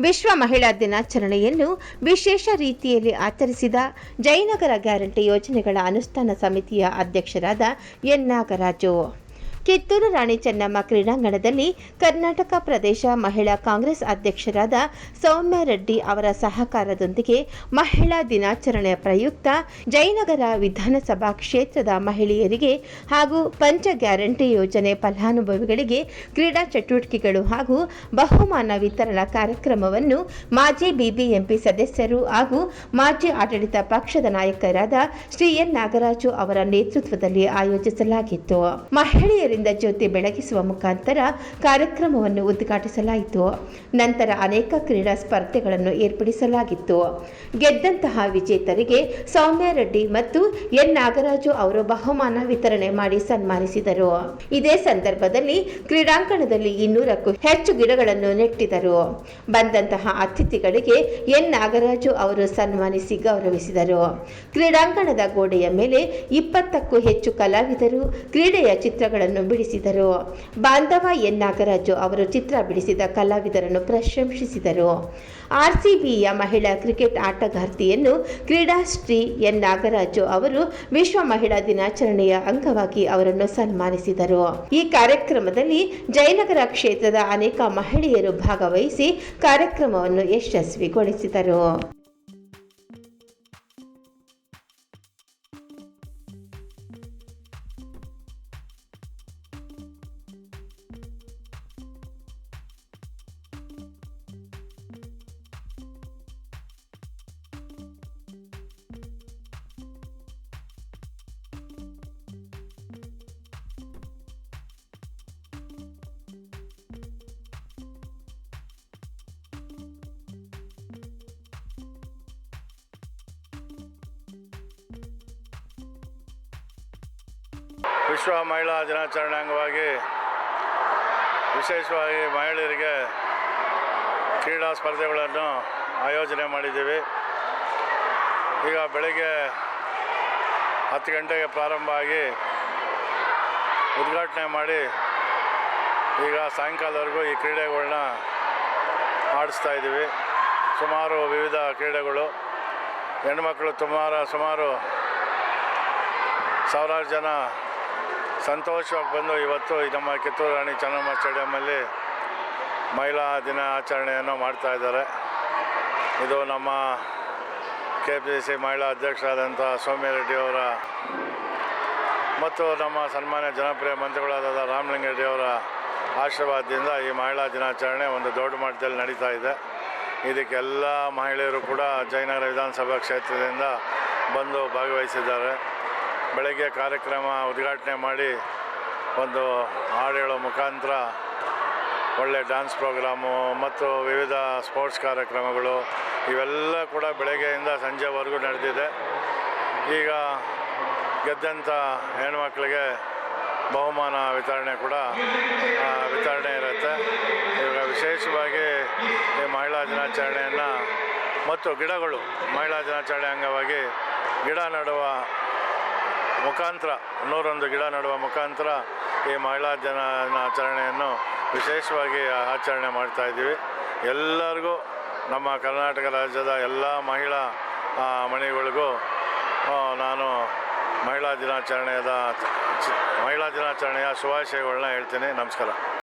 ವಿಶ್ವ ಮಹಿಳಾ ದಿನಾಚರಣೆಯನ್ನು ವಿಶೇಷ ರೀತಿಯಲ್ಲಿ ಆಚರಿಸಿದ ಜಯನಗರ ಗ್ಯಾರಂಟಿ ಯೋಜನೆಗಳ ಅನುಷ್ಠಾನ ಸಮಿತಿಯ ಅಧ್ಯಕ್ಷರಾದ ಎನ್ ನಾಗರಾಜು. ಕಿತ್ತೂರು ರಾಣಿ ಚೆನ್ನಮ್ಮ ಕ್ರೀಡಾಂಗಣದಲ್ಲಿ ಕರ್ನಾಟಕ ಪ್ರದೇಶ ಮಹಿಳಾ ಕಾಂಗ್ರೆಸ್ ಅಧ್ಯಕ್ಷರಾದ ಸೌಮ್ಯ ರೆಡ್ಡಿ ಅವರ ಸಹಕಾರದೊಂದಿಗೆ ಮಹಿಳಾ ದಿನಾಚರಣೆಯ ಪ್ರಯುಕ್ತ ಜಯನಗರ ವಿಧಾನಸಭಾ ಕ್ಷೇತ್ರದ ಮಹಿಳೆಯರಿಗೆ ಹಾಗೂ ಪಂಚ ಗ್ಯಾರಂಟಿ ಯೋಜನೆ ಫಲಾನುಭವಿಗಳಿಗೆ ಕ್ರೀಡಾ ಚಟುವಟಿಕೆಗಳು ಹಾಗೂ ಬಹುಮಾನ ವಿತರಣಾ ಕಾರ್ಯಕ್ರಮವನ್ನು ಮಾಜಿ ಬಿಬಿಎಂಪಿ ಸದಸ್ಯರು ಹಾಗೂ ಮಾಜಿ ಆಡಳಿತ ಪಕ್ಷದ ನಾಯಕರಾದ ಶ್ರೀ ಎನ್ ನಾಗರಾಜು ಅವರ ನೇತೃತ್ವದಲ್ಲಿ ಆಯೋಜಿಸಲಾಗಿತ್ತು. ಮಹಿಳೆಯರಿಂದ ಜ್ಯೋತಿ ಬೆಳಗಿಸುವ ಮುಖಾಂತರ ಕಾರ್ಯಕ್ರಮವನ್ನು ಉದ್ಘಾಟಿಸಲಾಯಿತು. ನಂತರ ಅನೇಕ ಕ್ರೀಡಾ ಸ್ಪರ್ಧೆಗಳನ್ನು ಏರ್ಪಡಿಸಲಾಗಿತ್ತು. ಗೆದ್ದಂತಹ ವಿಜೇತರಿಗೆ ಸೌಮ್ಯ ರೆಡ್ಡಿ ಮತ್ತು ಎನ್ ನಾಗರಾಜು ಅವರು ಬಹುಮಾನ ವಿತರಣೆ ಮಾಡಿ ಸನ್ಮಾನಿಸಿದರು. ಇದೇ ಸಂದರ್ಭದಲ್ಲಿ ಕ್ರೀಡಾಂಗಣದಲ್ಲಿ 200ಕ್ಕೂ ಹೆಚ್ಚು ಗಿಡಗಳನ್ನು ನೆಟ್ಟಿದರು. ಬಂದಂತಹ ಅತಿಥಿಗಳಿಗೆ ಎನ್ ನಾಗರಾಜು ಅವರು ಸನ್ಮಾನಿಸಿ ಗೌರವಿಸಿದರು. ಕ್ರೀಡಾಂಗಣದ ಗೋಡೆಯ ಮೇಲೆ 20ಕ್ಕೂ ಹೆಚ್ಚು ಕಲಾವಿದರು ಕ್ರೀಡೆಯ ಚಿತ್ರಗಳನ್ನು ಬಿಡಿಸಿದರು. ಬಾಂಧವ ಎನ್ ನಾಗರಾಜು ಅವರು ಚಿತ್ರ ಬಿಡಿಸಿದ ಕಲಾವಿದರನ್ನು ಪ್ರಶಂಸಿಸಿದರು. ಆರ್ಸಿಬಿಯ ಮಹಿಳಾ ಕ್ರಿಕೆಟ್ ಆಟಗಾರ್ತಿಯನ್ನು ಕ್ರೀಡಾಶ್ರೀ ಎನ್ ನಾಗರಾಜು ಅವರು ವಿಶ್ವ ಮಹಿಳಾ ದಿನಾಚರಣೆಯ ಅಂಗವಾಗಿ ಅವರನ್ನು ಸನ್ಮಾನಿಸಿದರು. ಈ ಕಾರ್ಯಕ್ರಮದಲ್ಲಿ ಜಯನಗರ ಕ್ಷೇತ್ರದ ಅನೇಕ ಮಹಿಳೆಯರು ಭಾಗವಹಿಸಿ ಕಾರ್ಯಕ್ರಮವನ್ನು ಯಶಸ್ವಿಗೊಳಿಸಿದರು. ವಿಶ್ವ ಮಹಿಳಾ ದಿನಾಚರಣೆ ಅಂಗವಾಗಿ ವಿಶೇಷವಾಗಿ ಮಹಿಳೆಯರಿಗೆ ಕ್ರೀಡಾ ಸ್ಪರ್ಧೆಗಳನ್ನು ಆಯೋಜನೆ ಮಾಡಿದ್ದೀವಿ. ಈಗ ಬೆಳಗ್ಗೆ 10 ಗಂಟೆಗೆ ಪ್ರಾರಂಭ ಆಗಿ ಉದ್ಘಾಟನೆ ಮಾಡಿ ಈಗ ಸಾಯಂಕಾಲವರೆಗೂ ಈ ಕ್ರೀಡೆಗಳನ್ನ ಆಡಿಸ್ತಾ ಇದ್ದೀವಿ. ಸುಮಾರು ವಿವಿಧ ಕ್ರೀಡೆಗಳು, ಹೆಣ್ಮಕ್ಳು ಸುಮಾರು ಸಾವಿರಾರು ಜನ ಸಂತೋಷವಾಗಿ ಬಂದು ಇವತ್ತು ನಮ್ಮ ಕಿತ್ತೂರು ರಾಣಿ ಚೆನ್ನಮ್ಮ ಸ್ಟೇಡಿಯಮ್ಮಲ್ಲಿ ಮಹಿಳಾ ದಿನಾಚರಣೆಯನ್ನು ಮಾಡ್ತಾಯಿದ್ದಾರೆ. ಇದು ನಮ್ಮ KPCC ಮಹಿಳಾ ಅಧ್ಯಕ್ಷರಾದಂಥ ಸೌಮ್ಯ ರೆಡ್ಡಿ ಅವರ ಮತ್ತು ನಮ್ಮ ಸನ್ಮಾನ್ಯ ಜನಪ್ರಿಯ ಮಂತ್ರಿಗಳಾದ ರಾಮಲಿಂಗಾರೆಡ್ಡಿ ಅವರ ಆಶೀರ್ವಾದದಿಂದ ಈ ಮಹಿಳಾ ದಿನಾಚರಣೆ ಒಂದು ದೊಡ್ಡ ಮಟ್ಟದಲ್ಲಿ ನಡೀತಾ ಇದೆ. ಇದಕ್ಕೆಲ್ಲ ಮಹಿಳೆಯರು ಕೂಡ ಜಯನಗರ ವಿಧಾನಸಭಾ ಕ್ಷೇತ್ರದಿಂದ ಬಂದು ಭಾಗವಹಿಸಿದ್ದಾರೆ. ಬೆಳಗ್ಗೆ ಕಾರ್ಯಕ್ರಮ ಉದ್ಘಾಟನೆ ಮಾಡಿ ಒಂದು ಹಾಡು ಹೇಳೋ ಮುಖಾಂತರ ಒಳ್ಳೆ ಡ್ಯಾನ್ಸ್ ಪ್ರೋಗ್ರಾಮು ಮತ್ತು ವಿವಿಧ ಸ್ಪೋರ್ಟ್ಸ್ ಕಾರ್ಯಕ್ರಮಗಳು ಇವೆಲ್ಲ ಕೂಡ ಬೆಳಗ್ಗೆಯಿಂದ ಸಂಜೆವರೆಗೂ ನಡೆದಿದೆ. ಈಗ ಗೆದ್ದಂಥ ಹೆಣ್ಮಕ್ಳಿಗೆ ಬಹುಮಾನ ವಿತರಣೆ ಇರುತ್ತೆ. ಈಗ ವಿಶೇಷವಾಗಿ ಈ ಮಹಿಳಾ ದಿನಾಚರಣೆಯನ್ನು ಮತ್ತು ಗಿಡಗಳು ಮಹಿಳಾ ದಿನಾಚರಣೆ ಅಂಗವಾಗಿ ಗಿಡ ನೆಡುವ ಮುಖಾಂತರ 101 ಗಿಡ ನೆಡುವ ಮುಖಾಂತರ ಈ ಮಹಿಳಾ ದಿನಾಚರಣೆಯನ್ನು ವಿಶೇಷವಾಗಿ ಆಚರಣೆ ಮಾಡ್ತಾಯಿದ್ದೀವಿ. ಎಲ್ಲರಿಗೂ ನಮ್ಮ ಕರ್ನಾಟಕ ರಾಜ್ಯದ ಎಲ್ಲ ಮಹಿಳಾ ಮನೆಗಳಿಗೂ ನಾನು ಮಹಿಳಾ ದಿನಾಚರಣೆಯ ಶುಭಾಶಯಗಳನ್ನ ಹೇಳ್ತೀನಿ. ನಮಸ್ಕಾರ.